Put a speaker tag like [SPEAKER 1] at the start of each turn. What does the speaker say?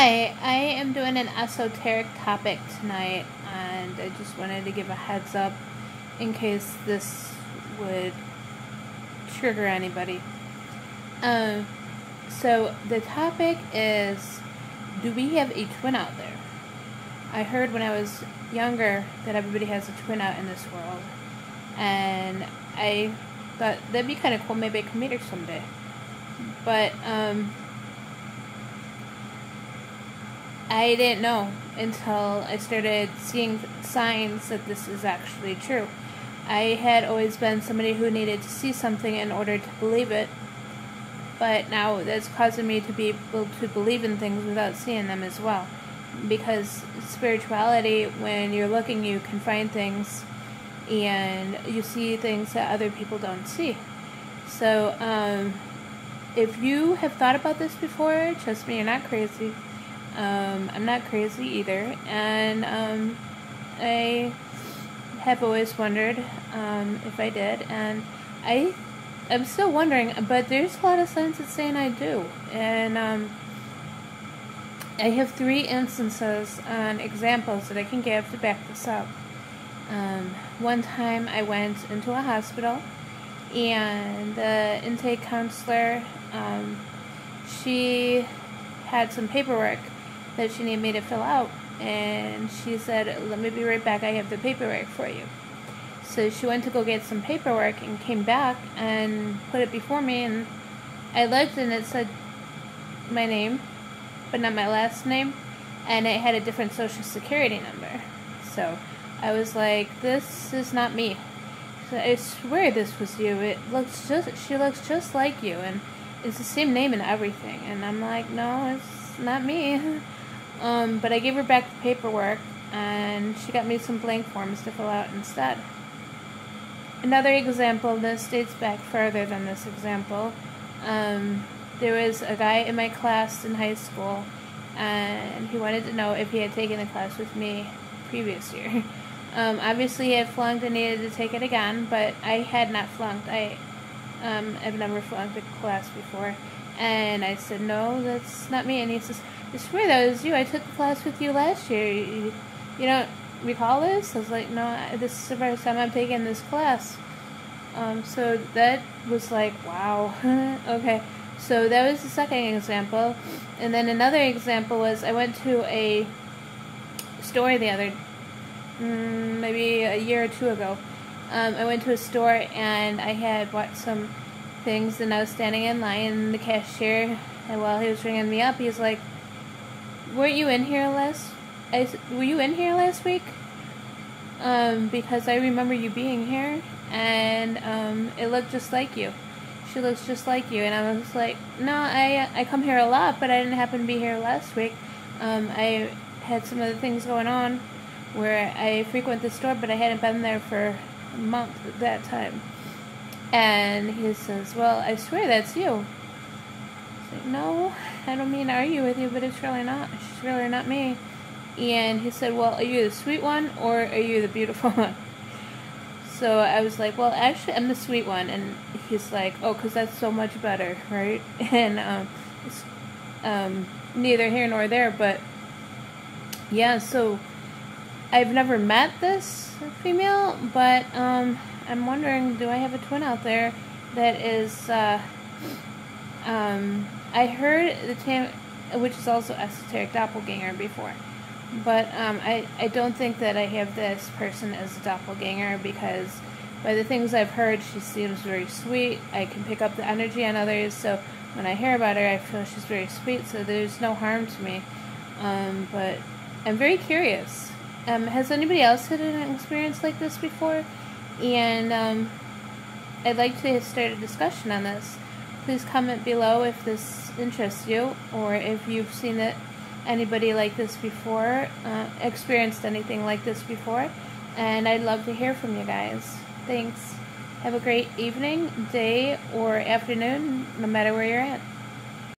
[SPEAKER 1] Hi, I am doing an esoteric topic tonight, and I just wanted to give a heads up in case this would trigger anybody. So the topic is, do we have a twin out there? I heard when I was younger that everybody has a twin out in this world, and I thought that'd be kind of cool. Maybe I could meet her someday. But I didn't know until I started seeing signs that this is actually true. I had always been somebody who needed to see something in order to believe it, but now that's causing me to be able to believe in things without seeing them as well. Because spirituality, when you're looking, you can find things, and you see things that other people don't see. So, if you have thought about this before, trust me, you're not crazy. I'm not crazy either, and I have always wondered if I did, and I'm still wondering, but there's a lot of signs that saying I do, and I have 3 instances on examples that I can give to back this up. One time I went into a hospital, and the intake counselor, she had some paperwork that she needed me to fill out, and she said, let me be right back, I have the paperwork for you. So she went to go get some paperwork and came back and put it before me, and I looked and it said my name, but not my last name, and it had a different social security number. So I was like, this is not me. So I swear this was you. She looks just like you, and it's the same name and everything. And I'm like, no, it's not me. But I gave her back the paperwork, and she got me some blank forms to fill out instead. Another example, this dates back further than this example. There was a guy in my class in high school, and he wanted to know if he had taken the class with me previous year. Obviously he had flunked and needed to take it again, but I had not flunked. I've never flunked a class before. And I said, no, that's not me. And he says, I swear that was you. I took the class with you last year. You don't recall this? I was like, no, this is the first time I'm taking this class. So that was like, wow. Okay. So that was the second example. And then another example was I went to a store maybe a year or 2 ago. I went to a store and I had bought some things, and I was standing in line, and the cashier, and while he was ringing me up, he was like, were you in here last week? Because I remember you being here, and it looked just like you. She looks just like you. And I was like, no, I come here a lot, but I didn't happen to be here last week. I had some other things going on where I frequent the store, but I hadn't been there for a month at that time. And he says, well, I swear that's you. I was like, no, I don't mean to argue with you, but it's really not. She's really not me. And he said, well, are you the sweet one, or are you the beautiful one? So I was like, well, actually, I'm the sweet one. And he's like, oh, because that's so much better, right? And it's neither here nor there, but yeah, so I've never met this female, but I'm wondering, do I have a twin out there that is, I heard the term, which is also esoteric, doppelganger before, but I don't think that I have this person as a doppelganger, because by the things I've heard, she seems very sweet. I can pick up the energy on others, so when I hear about her, I feel she's very sweet, so there's no harm to me, but I'm very curious. Has anybody else had an experience like this before? And I'd like to start a discussion on this. Please comment below if this interests you, or if you've seen anybody like this before, experienced anything like this before. And I'd love to hear from you guys. Thanks. Have a great evening, day, or afternoon, no matter where you're at.